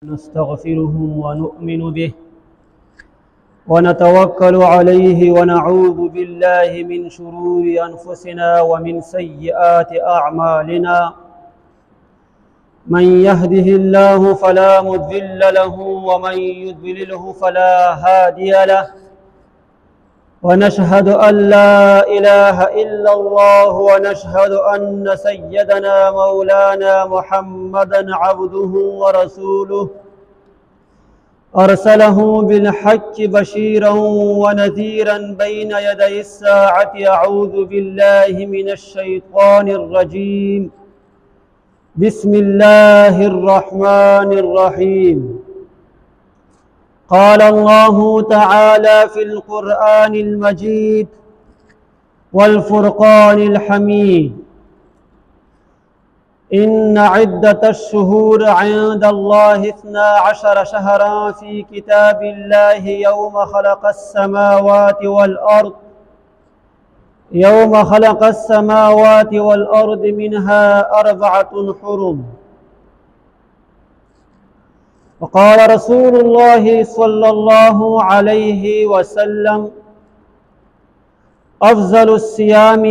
نستغفره ونؤمن به ونتوكل عليه ونعوذ بالله من شرور أنفسنا ومن سيئات أعمالنا. من يهده الله فلا مضل له ومن يضلله فلا هادي له، ونشهد أن لا إله إلا الله ونشهد أن سيدنا مولانا محمدا عبده ورسوله أرسله بالحق بشيرا ونذيرا بين يدي الساعة. أعوذ بالله من الشيطان الرجيم. بسم الله الرحمن الرحيم. قال الله تعالى في القرآن المجيد والفرقان الحميد: إن عدة الشهور عند الله 12 شهرا في كتاب الله يوم خلق السماوات والأرض منها 4 حرم. وقال رسول الله صلى الله عليه وسلم: أفضل الصيام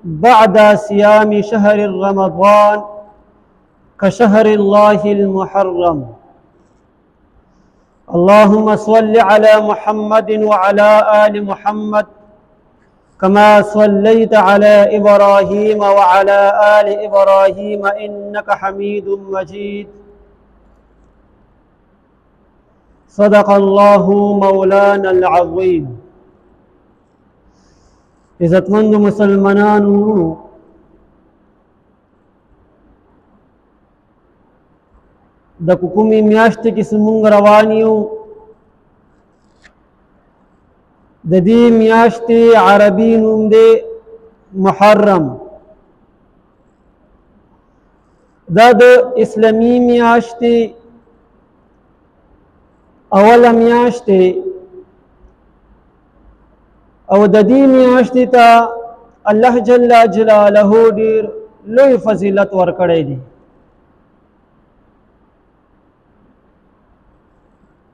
بعد صيام شهر رمضان كشهر الله المحرم. اللهم صل على محمد وعلى آل محمد كما صليت على إبراهيم وعلى آل إبراهيم إنك حميد مجيد. صدق الله مولانا العظيم. عزتمند مسلمانانو، د کومې میاشتې کې زموږ روان یو، د دې میاشتې عربي نوم دی محرم. دا د اسلامي میاشتې اوله میاشت دی او د دې میاشتې ته الله جل جلاله ډېر لوی فضیلت ورکړی دی.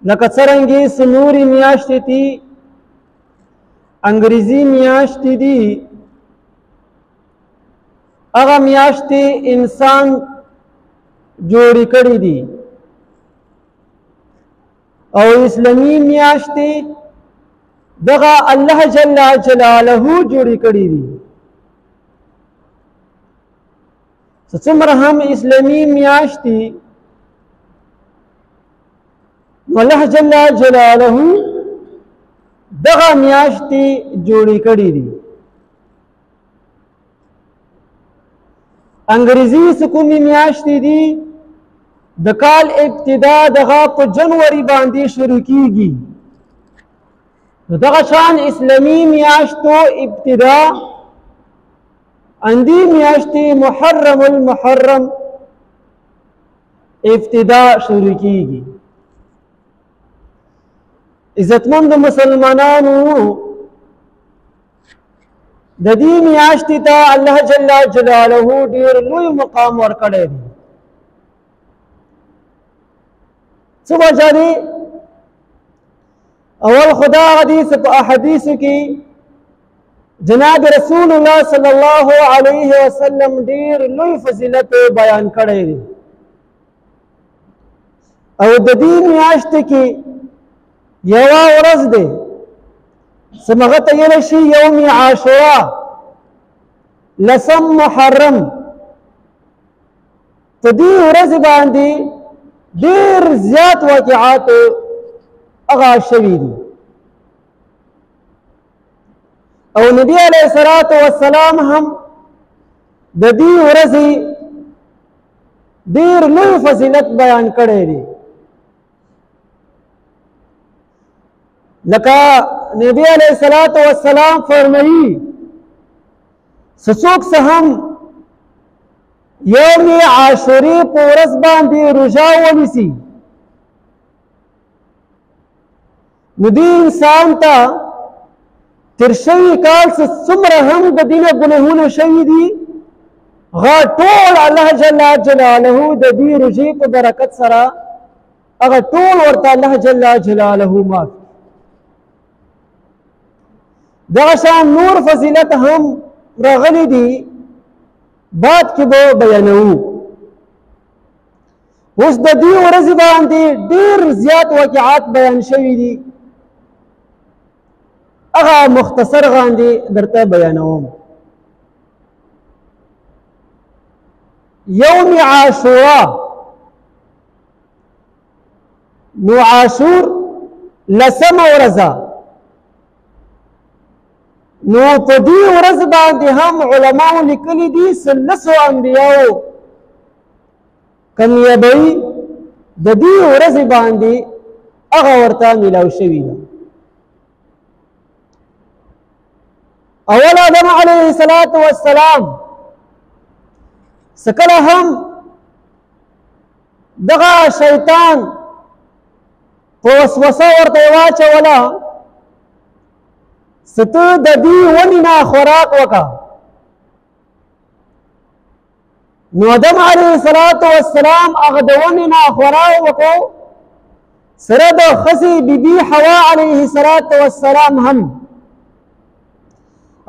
لکه څرنګه نورې میاشتې دي، انګریزي میاشتې دي، هغه میاشتې انسان جوړې کړې دي، او اسلامی میاشتې دغه الله جل جلاله جوړې کړې دي. څومره هم اسلامی میاشتې الله جل جلاله دغه میاشتې جوړې کړې دي. انګریزي کومې میاشتې دي، د کال ابتدا دغه په جنوري باندې شروع کیږي. دغه شان اسلامی میاشتو ابتدا اندی میاشتې محرم المحرم ابتدا شروع کیږي. عزتمند مسلمانانو، د دې میاشتې ته الله جل جلاله ډېر لوی مقام ورکړی دی. څه وجه دی؟ اول خدا حدیث په احادیثو کې جناب رسول الله صلی الله علیه وسلم ډېر لوی فضیلت بیان کړی دی. او د دې میاشتې کې یوه ورځ دی چې هغه ته ویلی شي یوم عاشورا، 10 محرم. په دې ورځې باندې ډېر زیات واقعات هغه شوي دي، او نبی علیه الصلاة والسلام هم د دې ورځې ډېر لوی فضیلت بیان کړی دی. لکه نبی علیه الصلاة والسلام فرمایي چې څوک څه هم یوم عاشورې په ورځ باندې روژه ونیسي، نو دې انسان ته تر شوي کال څومره هم د دې نه ګناهونه شوي دي، هغه ټول الله جل جلاله د دې روژې په برکت سره هغه ټول ورته الله جل جلاله معاف. دغه شان نور فضیلت هم راغلي دي، بعد کې به بیانوو. اوس د دې ورځې باندې ډېر زیات واقعات بیان شوي دي، هغه مختصر غاندې درته بیانوم. یوم عاشورا، نو عاشور لسمه ورځه، نو په دې ورځ باندې هم علماو لیکلي دي 13 انبیاو کامیابۍ د دې ورځې باندې هغه ورته میلاو شوي ده. اول آدم علیه السلام سکله هم دغه شیطان په وسوسه ورته واچوله ته د دې ونې نه خوراک وکړه. نو آدم علیه السلام هغه د ونې نه خوراک وکړو، سره د ښځې بیبي حوا علیه السلام هم.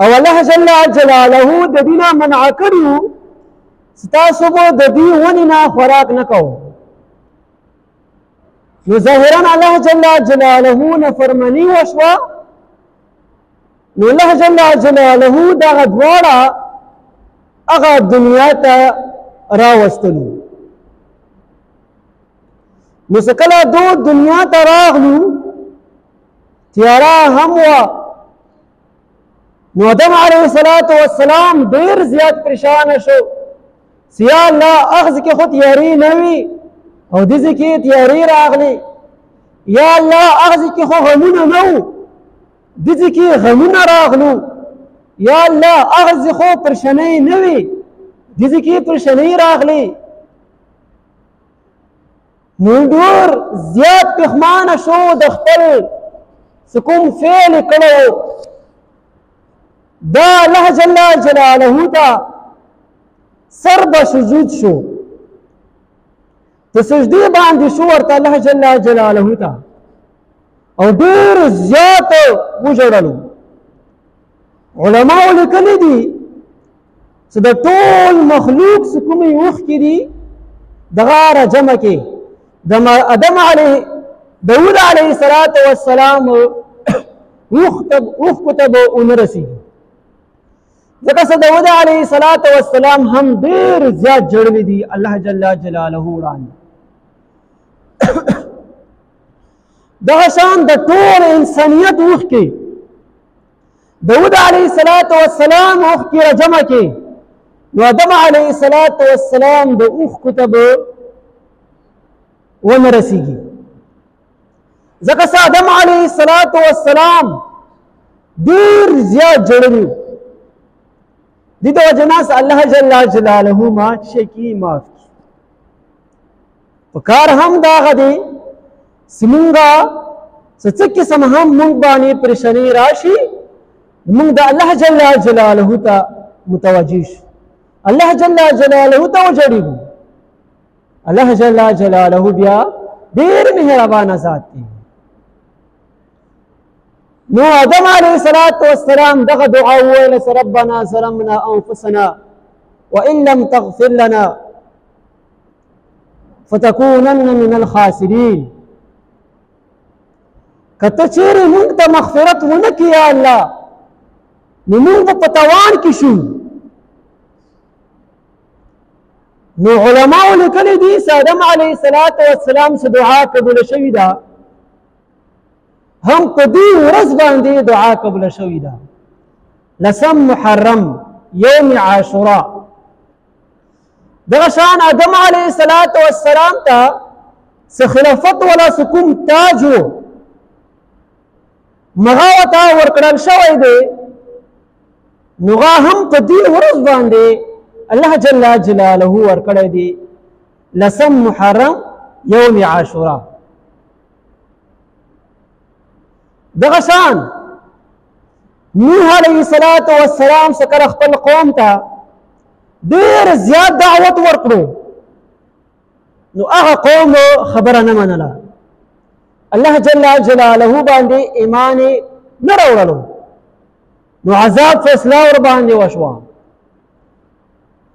او الله جل جلاله د دې نه منع کړي وو چې تاسو به د دې ونې نه خوراک نه کوئ. نو ظاهرا الله جل جلاله نافرماني وشوه، نو الله جل جلاله دغه دواړه هغه دنیا ته راوستلو. نو چې کله دو دنیا ته راغلو تیاره هم وه. نو آدم علیه السلام ډېر زیات پریشانه شو چې یا الله هغه ځای کې خو تیارې نه وي او دې ځای کې تیارې راغلې، یا الله هغه ځای کې خو غمونه نه وو دې ځای کې غمونه راغلو، یا الله هغه ځای خو پریشانۍ نه وي دې ځای کې پریشانۍ راغلې. نو ډېر زیات پښیمانه شو د خپل څه کوم فعل یې کړی دا الله جل جلاله ته سر به سجود شو، په سجدې باندې شو ورته الله جل جلاله ته او ډېر زیات وژړلو. علماو لیکلي دي چې د ټول مخلوق چې کومې اوښکې دي دغه راجمع کې د داود علیه السلام اوښکو ته به ونه رسېږي، ځکه چې داود علیه السلام هم ډېر زیات ژړلي دي الله جل جلاله وړاندې. دغه شان د ټول انسانیت اوښکې داود علیه السلام اوښکې راجمع کې، نو آدم علیه السلام د اوښکو ته به ونه رسېږي، ځکه چې آدم علیه السلام ډېر زیات ژړلي وو. دې د وجې نه الله جل جلاله ما شي کې معاف کړي. پکار هم دا هغه دی چې مونږه څه قسم هم مونږ باندې پریشاني راشي مونږ د الله جل جلاله ته متوجه شو، الله جل جلاله ته وژړېږو. الله جل جلاله بیا ډېر مهربانه ذات دی. نو آدم علیه السلام دغه دعا وویله چې ربنا ظلمنا انفسنا وان لم تغفر لنا فتكونن من الخاسرین. که ته چیرې مونږ ته مغفرت ونه کړې یا الله نو مونږ به په تاوان کې شو. نو علماو لیکلي دي چې آدم علیه السلام څه دعا قبوله شوې ده، هم په دې ورځ باندې دعا قبوله شوې ده. لسم محرم یوم عاشورا. دغه شان آدم علیه السلام ته څه خلافت ولا څه کوم تاج و مغه ورته ورکړل شوی دی، نو هغه هم په دې ورځ باندې الله جل جلاله ورکړی دی. لسم محرم یوم عاشورا. دغه شان نوح علیه السلام څخه خپل قوم ته ډېر زیات دعوت ورکړو، نو هغه قوم خبره نه منله الله جل جلاله باندې ایمان نه راوړلو نو عذاب فیصله ور باندې وشوه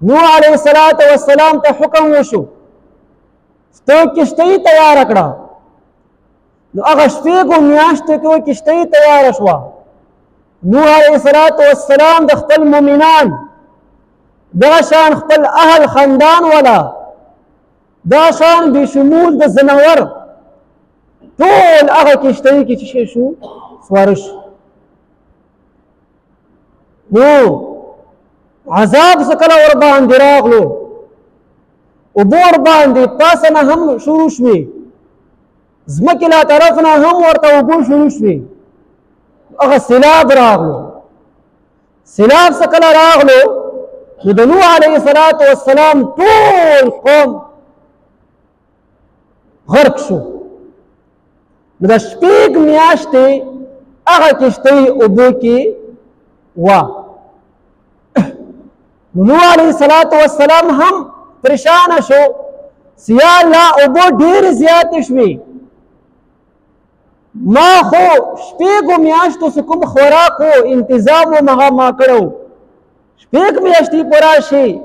نوح علیه السلام ته حکم وشو ته کشتۍ تیار کړه نو هغه شپږو میاشتو کې کشتۍ تیار شوه نوح علیه السلام د خپل مؤمنان دغه شان خپل اهل خاندان ولا دا شان بشمول د زناور ټول هغه کشتۍ کې چې شو سواره شو نو عذاب څه کله ور باندې راغلو اوبه ور باندې پاسه نه هم شروع شوې ځمکې له طرف نه هم ورته اوبه شروع شوې هغه سیلاب راغلو سیلاب څه کله راغلو نو د نوح علیه السلام ټول قوم غرق شو نو د شپږ میاشتې هغه کشتۍ اوبو کې وه نوح علیه السلام هم پریشانه شو یا الله اوبه ډېرې زیاتې شوې ما خو شپږو میاشتو څه کوم خوراک و انتظام و هغه ما کړی و شپږ میاشتې پوره شي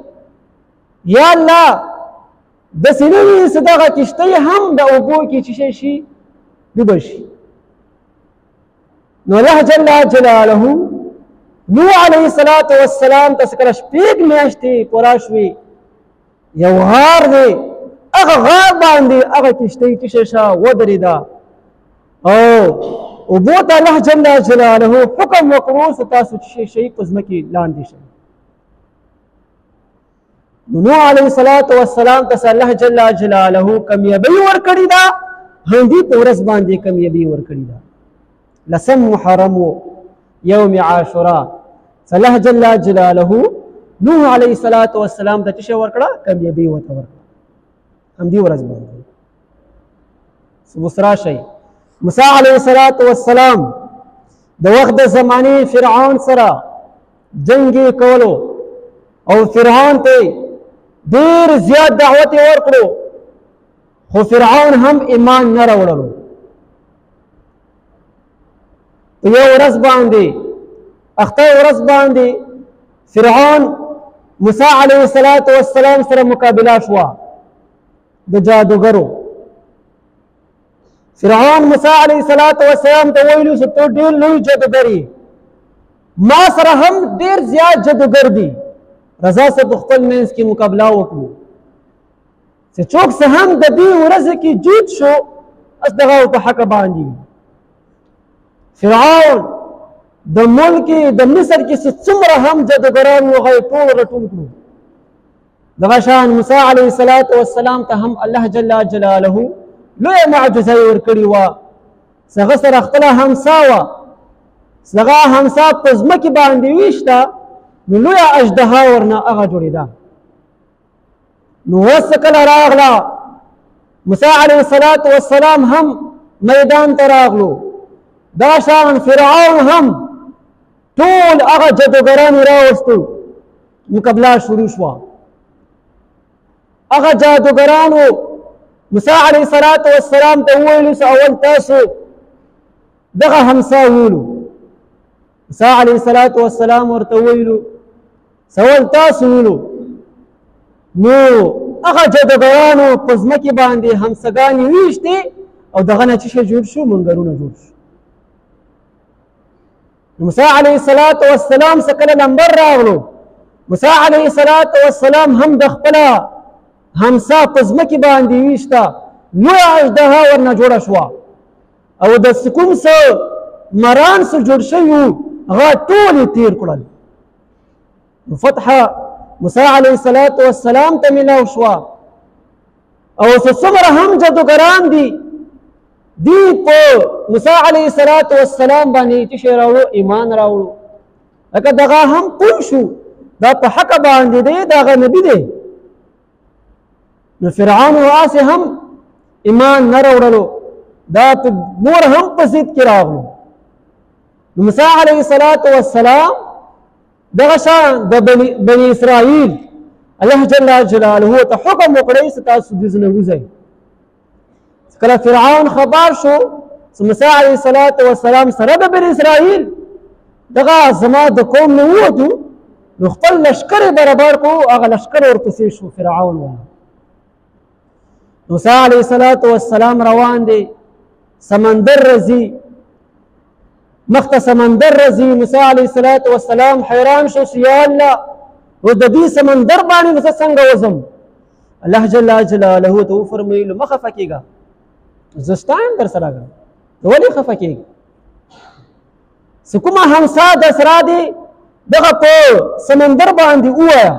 یا الله داسې نه وي چې دغه کشتۍ هم د اوبو کې چې شي ډوبه شي نو الله جل جلاله نوح علیه السلام ته کله شپږ میاشتې پوره شوې یو غار دی هغه غار باندې هغه کشتۍ چې شه ودرېده او اوبو ته الله جل جلاله حکم وکړو چې تاسو چې شئ په ځمکې لاندې شئ نوح علیه السلام ته الله جل جلاله کامیابي ورکړې ده هندي په ورځ باندې کامیابي ورکړې ده لسم محرم یوم عاشورا الله جل جلاله نوح علیه السلام ته څه ورکړه کامیابي ورته ورکړه همدې ورځ باندې وسرا شي موسی علیه السلام د وخت د زمانه فرعون سره جنگ کولو او فرعون ته ډیر زیات دعوت ورکړو خو فرعون هم ایمان نه راوړلو په یو ورځ باندې اخته ورځ باندې فرعون موسی علیه السلام سره مقابله شوه د جادوګرو فرعون موسی علیه السلام ته ویلو چې ته ډېر لوی جادوګر یې ما سره هم ډېر زیات جادوګر دي رضا صاحب خپل منځ کې مقابله وکړو چې څوک څه هم د دې ورځې کې جوت شو اس دغه په حق باندې فرعون د ملک د مصر کې څومره هم جادوګران وو هغه ټول راټول کړو دغه شان موسی علیه السلام ته هم الله جل جلاله لویه معجزه یې ورکړې وه هغه سره خپله همسا وه هغه همسا په ځمکې باندې ویشته نو لویه اژدها ورنه هغه جوړېده نو اوس کله راغله موسی علیه السلام هم میدان ته راغلو دا شان فرعون هم ټول هغه جادوګران یې راوستو مقابله شروع شوه هغه جادوګرانو موسی علیه السلام ته وویلو چې اول تاسو دغه همسا ویلو موسی علیه السلام ورته ویلو اول تاسو ویلو نو هغه جادوګرانو په ځمکې باندې همسګانې ویشتې او دغه نه چې جوړ شو منګرونه جوړ شو موسی علیه السلام څخه کله نمبر راغلو موسی علیه السلام هم د خپله همسا په ځمکې باندې ویشته لویه اژدها ورنه جوړه شوه او د کوم څه مران څه جوړ شوي وو هغه ټول یې تېر کړل نو فتحه موسی علیه السلام ته میلاو شوه او څومره هم جادوګران دي دی په موسی علیه السلام باندې چې شی راوړو ایمان راوړو لکه دغه هم پوه شو دا په حق باندې دی دغه نبی دی نو فرعون واسه هم ایمان نه راوړلو دا نور هم په ضد کې راغلو نو موسی علیه السلام دغه شان د بني اسرائیل الله جل جلاله ته حکم وکړی چې تاسو دې نه وځئ. کله فرعون خبر شو چې موسی علیه السلام سره د بني اسرائیل دغه زما د قوم نه ووتو، نو خپل لشکر برابر کو، هغه لشکر ورپسې شو فرعون وایي. موسی علیه السلام روان دی، سمندر رځي، مخته سمندر رځي. موسی علیه السلام حیران شو چې یا الله و د دې سمندر باندې زه څنګه وځم؟ الله جل جلاله ته وفرمیل مه خفه کېږه، زه ستا یم در سره ږم، ته ولې خفه کېږې؟ چې کومه همسا در سره دی دغه په سمندر باندې ووایه.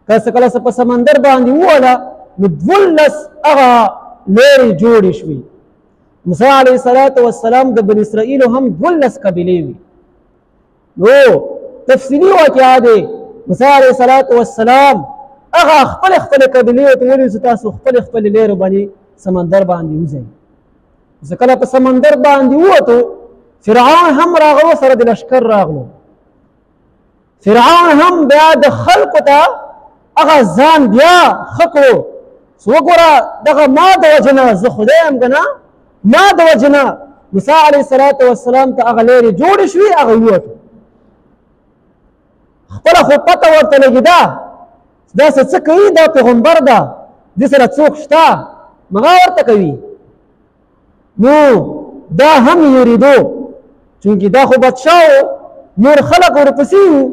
کله څه په سمندر باندې وویله نو 12 هغه لارې جوړې شوې. موسی علیه السلام د بني اسرائیلو هم 12 قبیلې وي. نو تفصیلي واقعه دی، موسی علیه السلام هغه خپل قبیلې ورته وویل چې تاسو خپل لارې باندې سمندر باندې وځئ. چې کله په سمندر باندې ووتو، فرعون هم راغلو، سره د لشکر راغلو. فرعون هم بیا د خلکو ته هغه ځان بیا ښه کړو چې وګوره دغه ما د وجې نه زه خدای یم که نه، ما د وجې نه موسی علیه السلام ته هغه لارې جوړې شوې، هغه ووتو. خپله خو پته ورته لګېده دا څه کوي، دا پیغمبر ده، دې سره څوک شته، مغه ورته کوي. نو دا هم یریدو چونکې دا خو بادشاه نور خلق ورپسې وو،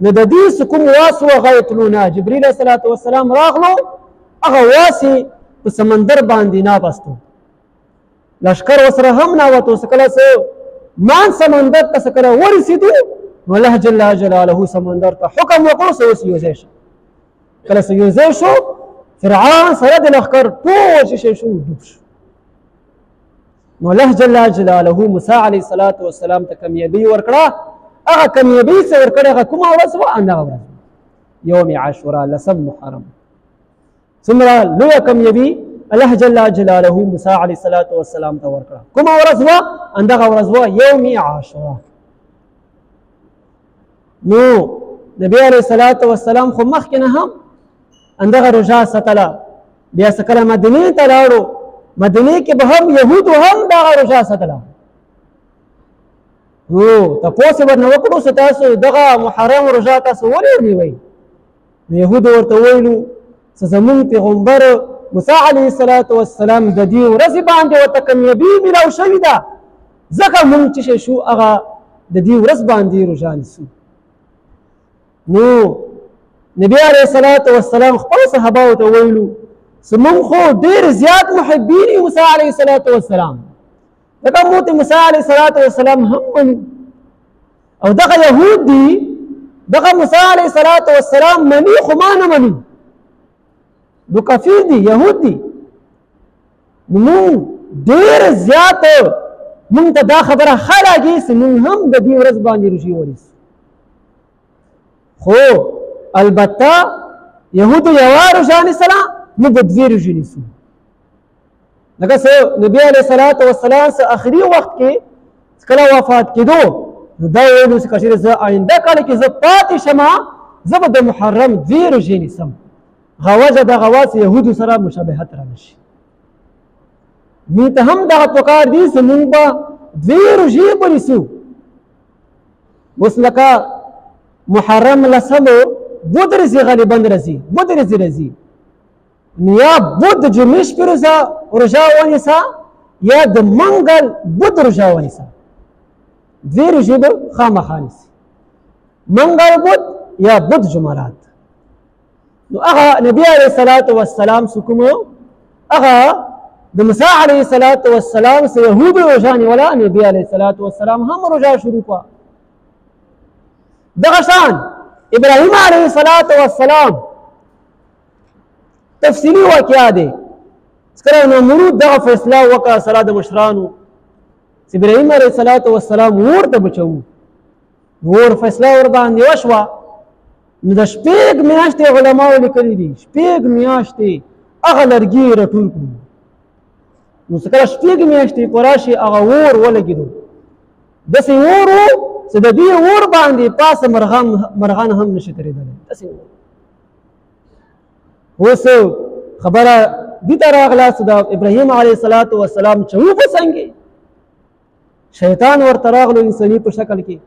نو د دې څه کوم واس و هغه یتلونه. جبریل علیه السلام راغلو، هغه واس یې په سمندر باندې ناپستو، لشکر ورسره هم ناوتو. څه کله څه مان سمندر ته څه کله ورسېدو، نو الله جل جلاله سمندر ته حکم وکړو چې اوس یوځای شه. کله چې یوځای شو، فرعون سره د لښکر ټول شي شو، ډوب شو. نو الله جل جلاله موسی علیه السلام ته کامیابي ورکړه. هغه کامیابي چې ورکړې هغه کومه ورځ وه؟ همدغه ورځ یوم عاشورا، 10 محرم. څومره لویه کامیابي الله جل جلاله موسی علیه السلام ته ورکړه. کومه ورځ وه؟ همدغه ورځ وه یوم عاشورا. نو نبی علیه السلام خو مخکې نه هم همدغه روژه ساتله. بیا څه کله مدینې ته لاړو، مدینې کې به هم یهودو هم دغه روژه ساتله. نو تپوس یې ورنه وکړو چې تاسو دغه محرم روژه تاسو ولې نیوئ؟ نو یهودو ورته ویلو چې زمونږ پیغمبر موسی علیه السلام د دې ورځې باندې ورته کامیابي میلاو شوې ده، ځکه مونږ چې شو هغه د دې ورځ باندې روژه نیسو. نو نبی علیه السلام خپل صحابه ته ویلو چې مونږ خو ډېر زیات محبین یو موسی علیه السلام، ځکه موږ موسی علیه السلام هم منو، او دغه یهود دي دغه موسی علیه السلام مني خو ما نه مني، نو کافر دي، یهود دي. نو مونږ ډېر زیات مونږ ته دا خبره ښه لګي چې مونږ هم د دې ورځ باندې روژې ونیسو. خو البته یهودو یوه روژه نیسله، موږ به 2 روژې نیسو. لکه څه نبی علیه السلام څه آخري وخت کې کله وفات کېدو، نو دا ویلو چې که چېرې زه آینده کال کې زه پاتې شمه، زه به د محرم 2 روژې نیسم. وجه دغه وه چې یهودو سره مشابهت رانه شي. موږ ته هم دغه پکار دي چې موږ به 2 روژې ونیسو. اوس لکه محرم 10 بود ورځې غالبا راځي، بود ورځې راځي، نو یا بود د جمعې شپې روژه ونیسه، یا د منګل بود روژه ونیسه. 2 روژې به خامخا نیسي، منګل بود یا بود جمعرات. نو هغه نبی علیه السلام څه کوم هغه د موسی علیه السلام څه یهودو روژه نیوله، نبی علیه السلام هم روژه شروع کړه. دغه شان ابراهیم علیه السلام تفصیلی واقعه دی. کله نمرود دغه فیصله وکړه سره د مشرانو چې ابراهیم علیه السلام اور ته بچوو، اور فیصله ور باندې وشوه. نو د 6 میاشتې علماو لیکلي دي، 6 میاشتې هغه لرګي راټول کړو. نو چې کله 6 میاشتې پوره شي هغه اور ولګېدو، داسې اور و چې د دې اور باندې پاسه مرغان هم نشي تېرېدلی، داسې اور. اوس خبره دې ته راغله چې د ابراهیم علیه السلام چې وپسنګي شیطان ورته راغلو انساني په شکل کې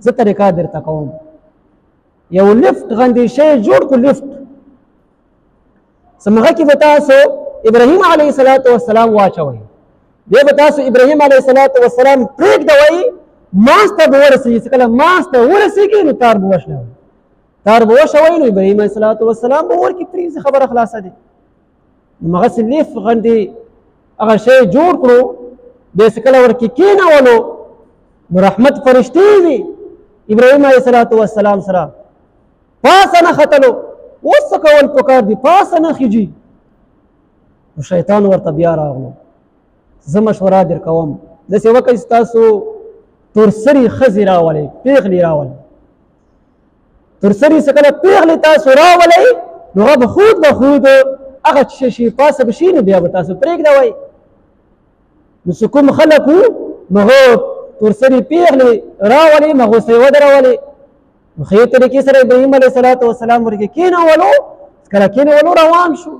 زه طریقه درته کوم یو لفټ غوندې شی جوړ کړو لفټ سمغه کې به تاسو ابراهیم علیه السلام واچوئ بیا به تاسو ابراهیم علیه السلام پرېږدوئ ماس ته به ورسېږي چې کله ماس ته ورسېږي نو تار به وشلوئ تار به وشوئ نو ابراهیم علیه السلام به ورکې پرېږدي خبره خلاصه دی نو هغسې لفټ غوندې هغه شی جوړ کړو بیا چې کله ورکې کېنولو نو رحمت فرشتې وي ابراهیم علیه السلام سره پاسه نه ختلو اوس څه کول پکار دي پاسه نه خیجي نو شیطان ورته بیا راغلو زه مشوره در کوم داسې وکړئ چې تاسو تورسري ښځې راولئ پیغلې راولئ تورسري چې کله پیغلې تاسو راولئ نو هغه به خود هغه چې شي پاسه به شي نو بیا به تاسو پرېږدوئ نو چې کوم خلک وو نو هغه تورسري پیغلې راولئ نو هغوی ته یې ودرولئ نو ښې طریقې سره ابراهیم علیه السلام ورکې کېنولو کله کېنولو روان شو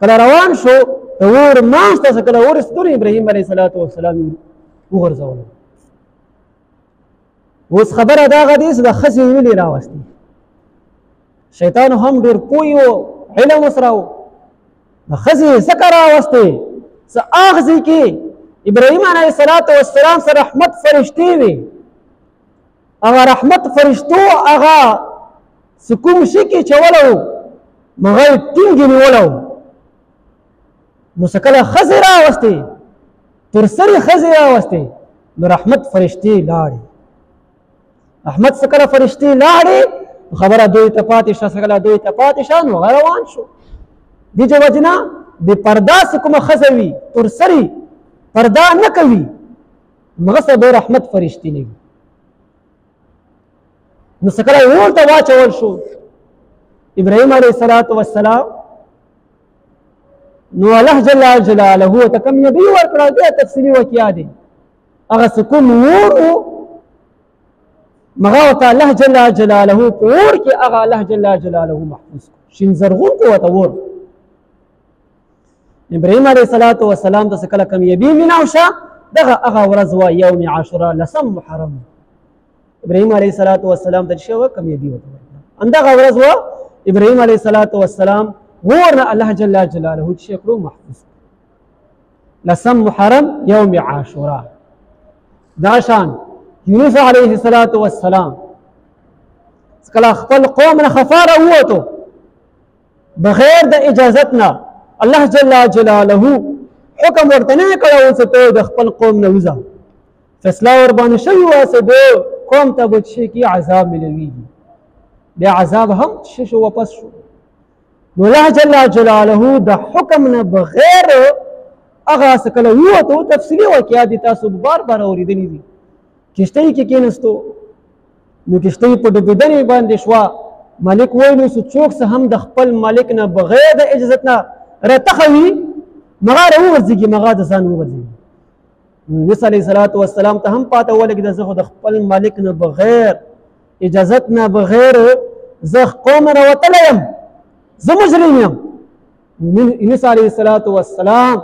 کله روان شو د اور منځ ته کله ورسېدو نو ابراهیم علیه السلام وغورځولو اوس خبره دغه دی چې د ښځې ولې راوستې شیطان هم ډېر پوه و علم ورسره و د ښځې ځکه راوستې چې هغه ځای کې ابراهیم علیه السلام سره رحمت فرشتې وي هغه رحمت فرشتو هغه چې کوم شي کې چولو نو هغه یې ټینګې نیولو نو چې کله ښځې راوستې تورسرې ښځې راوستې نو رحمت فرشتې لاړې رحمت څه کله فرشتې لاړې خبره دوی ته پاتې شوه څه کله دوی ته پاتې شوه نو هغه روان شو دې وجې نه د پردا چې کومه ښځه وي تورسرې پردا نه کوي هغسې به رحمت فرشتې نه وي نو څه کله اور ته واچول شو ابراهیم علیه السلام نو الله جل جلاله ته کوم نبي ورکړه بیا تفصیلي واقعه دی هغه چې کوم اور و هغه ورته الله جل جلاله په اور کې هغه الله جل جلاله محفوظ شین زرغون کو ورته اور ابراهیم علیه السلام ته کله کامیابي ملاو شه دغه هغه ورځ وه یوم عاشورا لسم محرم ابراهیم علیه السلام ته شوه کامیابي ورته ورکړه همدغه ورځ وه ابراهیم علیه السلام ورنه الله جل جلاله چې کړو محفوظ لسم محرم یوم عاشورا دا شان یونس علیه السلام کله خپل قوم نه خفا راووتو بغیر د اجازت نه الله جل جلاله حکم ورته نه کړی و چې ته د خپل قوم نه وځه فیصله ورباندې شوې وه چې د قوم ته به څه کې عذاب ملویږي بیا عذاب هم څه شو واپس شو نو الله جل جلاله د حکم نه بغیر هغه څه کله ووتو تفصیلي واقعات دي تاسو بار اورېدلي دي کښتۍ کې کېناستو نو کښتۍ په ډوبېدنې باندې شوه مالک ویلو چې څوک څه هم د خپل مالک نه بغیر د اجازت نه راتخه وي مغه راوغورځېږي مغه د ځان وغورځېږي یونس علیه السلام ته هم پاته ولګېده زه خو د خپل مالک نه بغیر اجازت نه بغیر زه قوم راوتلی یم زه مجرم یم یونس علیه السلام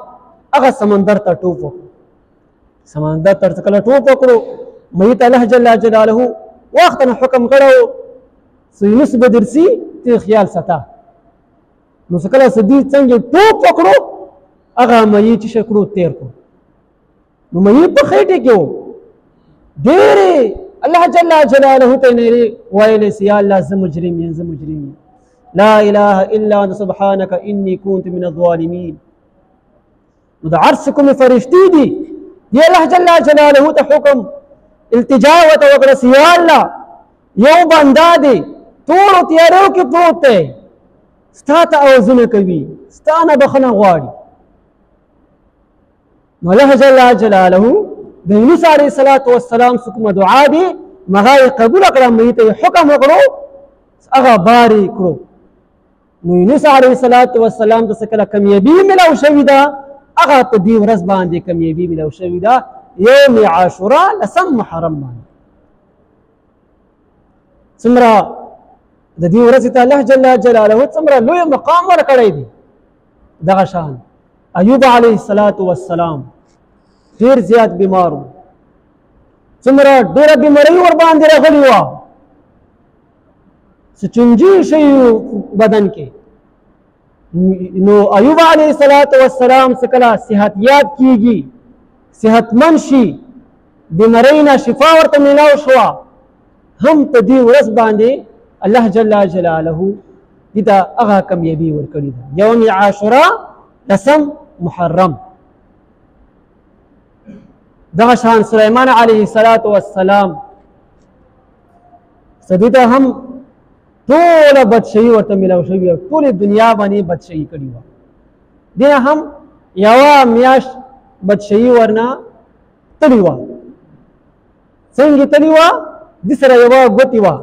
هغه سمندر ته ټوپ وکړو سمندر ته کله ټوپ وکړو مې ته الله جل جلاله وخت نه حکم کړو چې یونس به درسي ته خیال ساته نو کله سدي څنګه ټوپ وکړو هغه مې چې شکړو تیر کو نو مې په خېټه کې و ډېرې الله جل جلاله ته نه ویلې سي الله زه مجرم یم زه مجرم یم لا اله الا انت سبحانك اني كنت من الظالمين نو د عرش کوم فرشتي دي دی الله جل جلاله ته حکم التجا وته وکړه سي الله یو بندا دی ټول تیارو کې پروت دی ستا ته اوزونه کوي ستا نه بخنه غواړي نو الله جل جلاله د یونس علیه السلام کومه دعا دی هغه یې قبول کړه مې ته حکم وکړو هغه باري کړو نو یونس علیه السلام ته کله کامیابي ملاو شوې ده هغه په دې ورځ باندې کامیابي ملاو شوې ده یوم عاشورا لسم محرم باندې څومره د دې ورځې ته الله جل جلاله څومره لوی مقام ورکړی دی. دغه شان ایوب علیه السلام ډېر زیات بیمار و، څومره ډېره بیمارۍ ورباندې راغلې وه، څه چونجي شوي بدن کې. نو ایوب علیه السلام څه کله صحتیاب کېږي، صحتمند شي، بیمارۍ نه شفا ورته میلاو شوه، هم په دې ورځ باندې الله جل جلاله دې ته هغه کامیابي ورکړې ده. یوم عاشورا 10 محرم. دغه شان سلیمان علیه السلام دې ته هم ټوله بدشهي ورته میلاو شوې وه، ټولې دنیا باندې بدشهي کړې وه. دې نه هم یوه میاشت بدشهي ورنه تلې وه. څنګه تلې وه؟ دې سره یوه ګوتې وه،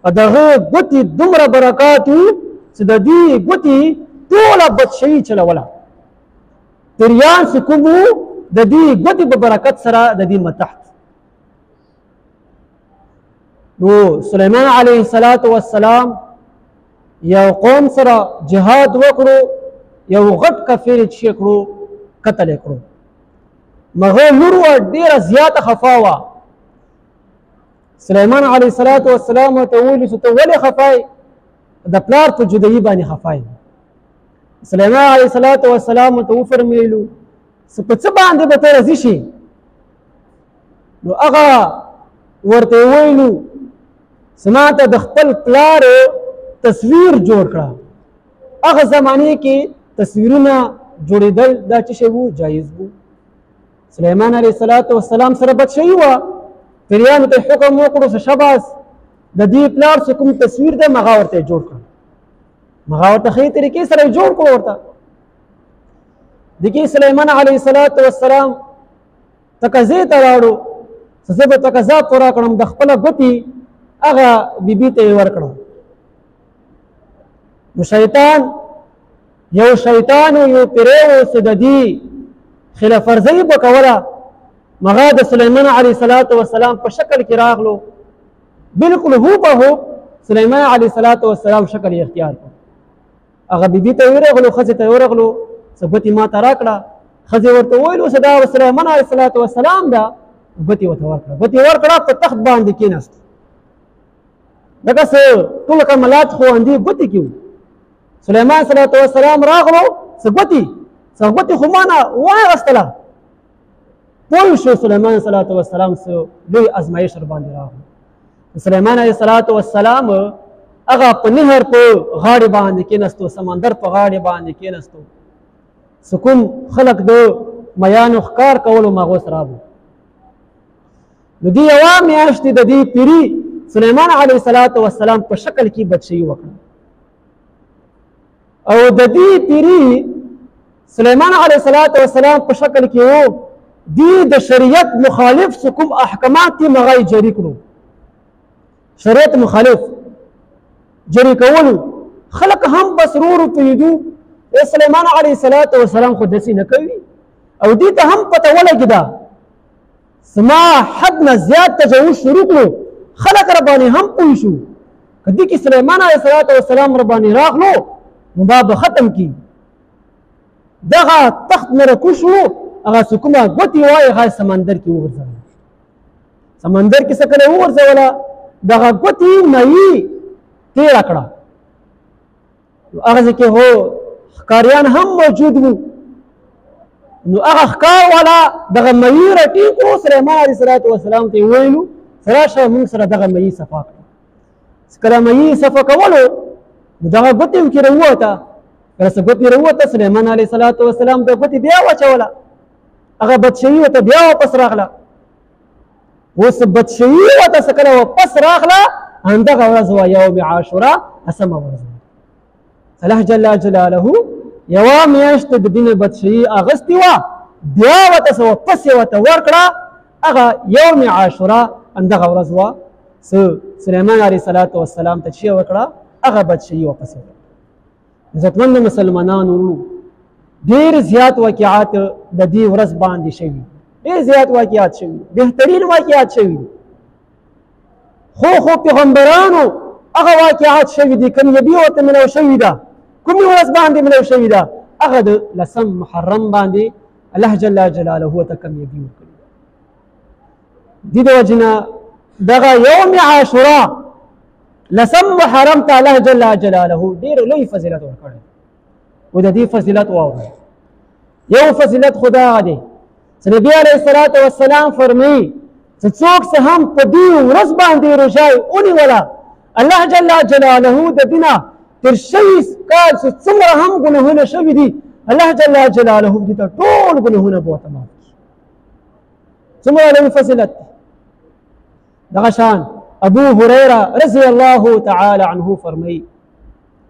او دغه ګوتې دومره برکات وو چې د دې ګوتې ټوله بدشهي چلوله. پیریان چې کوم وو د دې ګوتې په برکت سره د دې متحت. نو سلیمان علیه السلام یو قوم سره جهاد وکړو، یو غټ کافر چې کړو قتل یې کړو. مغه لور وه ډېره زیاته خفا وه. سلیمان علیه السلام ورته وویلو چې ته ولې خفا یې؟ د پلار په جدایي باندې خفا یې. سلیمان علیه السلام ورته وفرمیلو چې په څه باندې به ته راضي شې؟ نو هغه ورته وویلو چې ما ته د خپل پلار تصویر جوړ کړه. هغه زمانې کې تصویرونه جوړېدل دا څه شی وو؟ جایز وو. سلیمان علیه السلام سره بدشهي وه. پیریانو ته حکم وکړو چې شاباس د دې پلار چې کوم تصویر دی هغه ورته جوړ کړه. هغه ورته ښې طریقې سره یې جوړ کړو. ورته دګې سلیمان علیه السلام تقاضې ته راوړو چې زه به تقاضا پوره کړم، د خپله ګوتې هغه بیبي ته یې ورکړه. نو شیطان یو پیری و چې د دې خلاف ورزي به کوله. هغه د سلیمان علیه السلام په شکل کې راغلو، بلکل هوبهو سلیمان علیه السلام شکل یې اختیار کړ. هغه بیبي ته ورغلو، ښځې ته ورغلو چې ګوتې ما ته راکړه. ښځې ورته وویلو چې دا سلیمان علیه السلام ده. ګوتې ورته ورکړه. ګوتې ورکړه، په تخت باندې کېناست. لکه څه ټول کمالات خو اندې ګوتې کې وو. سلیمان السلام راغلو څه ګوتې خو ما نه واغېستله. پوه شو سلیمان السلام څه لوی ازمایش ورباندې راغلو. سلیمان علیه السلام هغه په نهر په غاړې باندې کېناستو، سمندر په غاړې باندې کېناستو. سکون خلق د میانو ښکار کولو مغوس راغلو. نو دې یوه میاشت د دې پیري سلیمان علیه السلام په شکل کې بدشهي وکړه. او د دې پیري سلیمان علیه السلام په شکل کې وو، دې د شریعت مخالف څه کوم احکامات دي هغه یې جاري کړو. شریعت مخالف جاري کولو خلق هم بس ورو پوهېدو سلیمان علیه السلام خو داسې نه کوي. او دې ته هم پته ولګېده زما حد نه زیات تجاوز شروع کړو. خلق ربانی هم پوه شو که دې کې سلیمان علیه السلام ربانی راغلو نو دا به ختم کی. دغه تخت نه راکوز شو، هغه چې کومه ګوتې وایي هغه سمندر کې وغورځوله. سمندر کې څه کله وغورځوله، دغه ګوتې مایي تېره کړه. هغه ځای کې هو ښکاریان هم موجود وو. نو هغه ښکار والا دغه مایي راټینګ کړو. سلیمان علیه السلام ته یې وویلو چې راشه موږ سره دغه مایي صفا کړه. چې کله مایي صفا کولو نو دغه ګوتې ورکې راووته. کله چې ګوتې راووته سلیمان علیه السلام د ګوتې بیا واچوله. هغه بدشهي ورته بیا واپس راغله. اوس بدشهي ورته څه کله واپس راغله، همدغه ورځ وه یوم عاشورا 10مه ورځ. الله جل جلاله یوه میاشت د دې نه بدشهي اغستې وه، بیا ورته څه واپس یې ورته ورکړه. هغه یوم عاشورا همدغه ورځ وه چې سلیمان علیه السلام ته چې وکړه هغه بدشهي واپس یې وکړه. عزتمندو مسلمانانو ډېر زیات واقعات د دې ورځ باندې شوي، ډېر زیات واقعات شوي، بهترین واقعات شوي. خو پیغمبرانو هغه واقعات شوي دي کامیابي ورته ملو شوي ده کومې ورځ باندې ملو شوي ده هغه د 10 محرم باندې الله جل جلاله ورته کامیابي ورکړې دي د وجې نه دغه یوم عاشورا 10 محرم ته الله جل جلاله ډېر لوی فضیلت ورکړی او د دې فضیلت واورئ یو فضیلت خو دغه دی چې نبي علیه الصلاة والسلام فرمایي چې څوک څه هم په دې ورځ باندې روژه ونیوله الله جل جلاله د دې نه تر 20 کال چې څومره هم ګناهونه شوي دي الله جل جلاله دې ته ټول ګناهونه به ورته معاف کړي څومره لوی فضیلت دی دغه شان ابو هريره رضی الله تعالی عنه فرمایي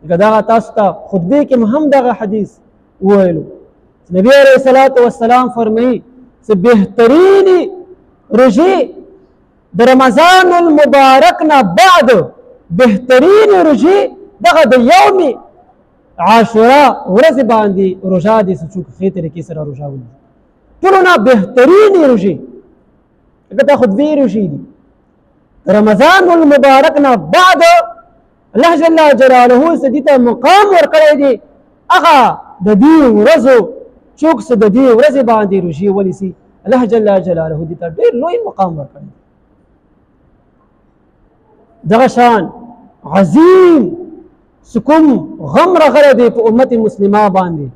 دغه تاسو ته خطبه کې هم دغه حدیث وویلو نبی علیہ الصلوۃ والسلام فرمایي چې بهترین روزه د رمضان المبارک نه بعد بهترین روزه دغه د یوم عاشورا ورځ باندې روزه دي چې څوک ښې طریقې سره روزه ونیسي ټولو نه بهترین روزه دا خطبه روزه دي رمضان المبارک نه بعد الله جل جلاله سدیته مقام ورکړی دی هغه د دې ورځو څوک چې د دې ورځې باندې روژې ونیسي الله جل جلاله دې ته ډېر لوی مقام ورکړی دی دغه شان عظیم سکوم غم راغلی دی په امت مسلمه باندې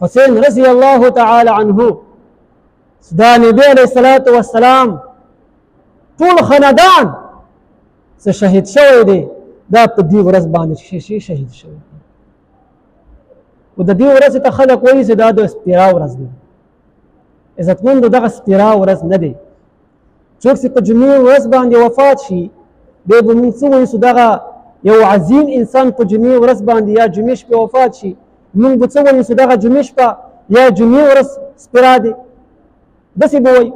حسین رضی الله تعالی عنه دا نبی علیه الصلاة والسلام ټول خاندان څه شهید شوی دی دا په دې ورځ باندې شهید شوی دی او د دې ورځې ته خلک وایي چې دا د سپیرا ورځ ده عزتمندو دغه سپیرا ورځ نه دی څوک چې په جمعې ورځ باندې وفات شي بیا به موږ څه وایو چې دغه یو عظیم انسان په جمعې ورځ باندې یا جمعې شپې وفات شي موږ به څه وایو چې دغه جمعې شپه یا جمعې ورځ سپیرا دی داسې به وایو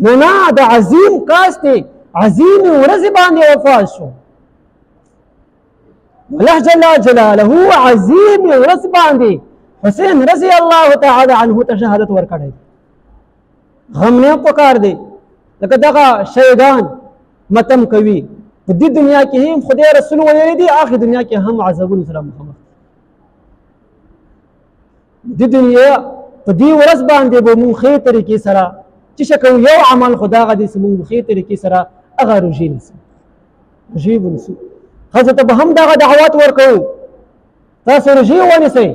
نه نه د عظیم کاس دی عظیم ورځ باندې وفات شو الله جل جلاله عظیم ورځ باندې حسین رضی الله تعالی عنه ته شهادت ورکړی غم نه پکار دی لکه دغه شهیدان متم کوي په دې دنیا کې هم خدای رسول ویلي دي آخر دنیا کې هم عذابونو سره مخامخ دې دنیا په دې ورځ باندې به موږ ښې طریقې سره چې شکو یو عمل خدا غدي چې موږ ښې طریقې سره هغه روژې نیسو روژې به نیسو ښځو ته به هم دغه دعوت ورکوو تاسو روژې ونیسئ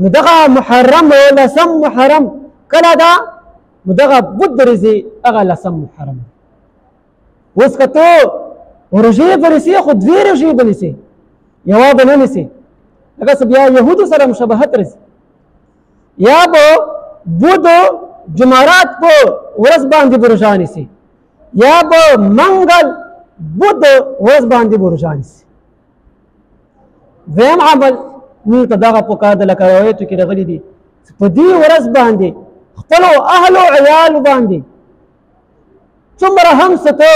نو دغه محرم 10 محرم کله ده نو دغه بد ورځې هغه 10 محرم اوس که ته روژې به نیسې خو 2 روژې به نیسې یوه به نه نیسې لکه څه بیا یهودو سره مشابهت رسي یا به بود جمعرات په ورځ باندې به روژه نیسي یا به منګل بود ورځ باندې به روژه نیسي دویم عمل موږ ته دغه پکار ده لکه روایتو کې راغلي دي په دې ورځ باندې خپلو اهلو عیالو باندې څومره هم څه ته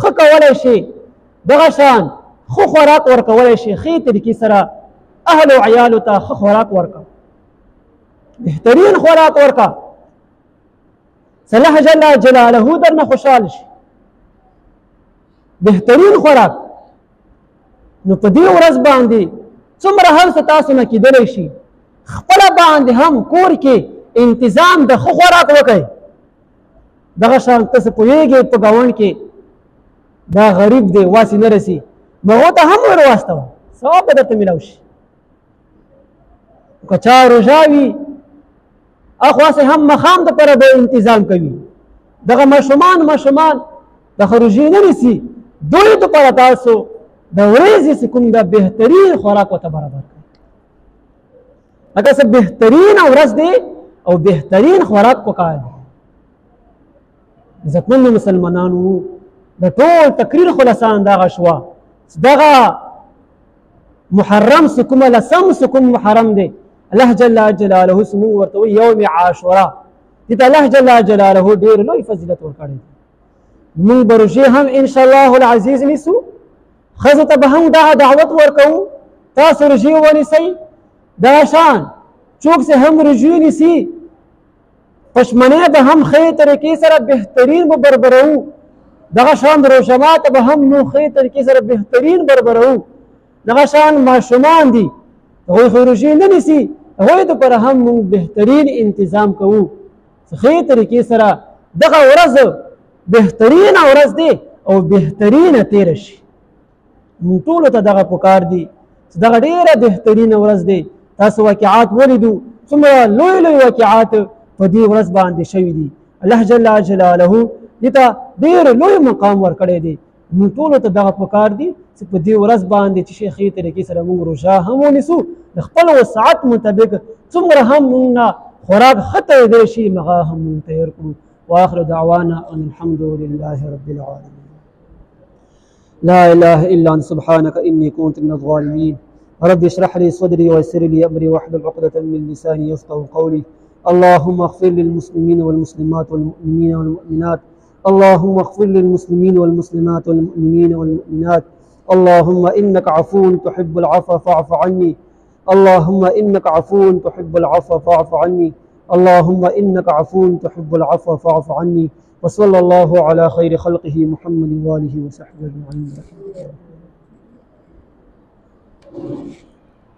ښه کولی شي دغه شان ښه خوراک ورکولی شي ښې طریقې سره اهلو عیالو ته ښه خوراک ورکړه بهترین خوراک ورکړه الله جل جلاله درنه خوشحال شي بهترین خوراک نو په دې ورځ باندې څومره هم څه تاسو نه کېدلی شي خپله باندې هم کور کې انتظام د ښه خوراک وکړئ دغه شان تاسو پوهېږئ په ګاونډ کې دا غریب دی واسې نه رسي نو هغو ته هم ور واستوه ثواب به درته میلاو شي که چا روژه وي اخواسې هم مخام دپاره به انتظام کوي دغه ماشومان دغه روژې نه نیسي دوی دپاره تاسو د ورځې چې کوم د بهترین خوراک ورته برابر کړئ لکه څه بهترین ورځ دی او بهترین خوراک پکار دی عزتمندو مسلمانانو د ټول تقریر خلاصان دغه شوه دغه محرم چې کومه 10 کوم محرم دی الله جل جلاله سمو ورته وایي یوم عاشورا دې ته الله جل جلاله ډېر لوی فضیلت ورکړی دی موږ به روژې هم انشاءالله العزیز نیسو ښځو ته به هم دغه دعوت ورکوو تاسو روژې ونیسئ دغه شان څوک چې هم روژې نیسي پشمنې به هم ښې طریقې سره بهترین به بربروو دغه شان روژه ماته به هم نو ښې طریقې سره بهترین برابروو. دغه شان ماشومان دي هغوی خو روژې نه نیسي، هغوی دپاره هم موږ بهترین انتظام کوو چې ښې طریقې سره دغه ورځ بهترینه ورځ دی او بهترینه تېره شي. موږ ټولو ته دغه پکار دي چې دغه ډېره بهترینه ورځ دی. تاسو واقعات ولیدو څومره لوی لوی واقعات په دې ورځ باندې شوي دي. الله جل جلاله دې ته ډېر لوی مقام ورکړی دی. موږ ټولو ته دغه پکار دي چې په دې ورځ باندې چې ښې طریقې سره موږ روژه هم ونیسو، د خپل وسعت مطابق څومره هم موږ نه خوراک ښه تیاری شي هغه هم موږ تیار کړو. واخر دعوانا ان الحمد لله رب العالمين. لا اله الا انت سبحانك اني كنت من الظالمين. رب اشرح لي صدري ويسر لي امري واحلل عقدة من لساني يفقهوا قولي. اللهم اغفر للمسلمين والمسلمات والمؤمنين والمؤمنات. اللهم اغفر للمسلمين والمسلمات والمؤمنين والمؤمنات. اللهم انك عفو تحب العفو فاعف عني. اللهم انك عفو تحب العفو فاعف عني. اللهم انك عفو تحب العفو فاعف عني. وصلى الله على خير خلقه محمد واله وصحبه اجمعين.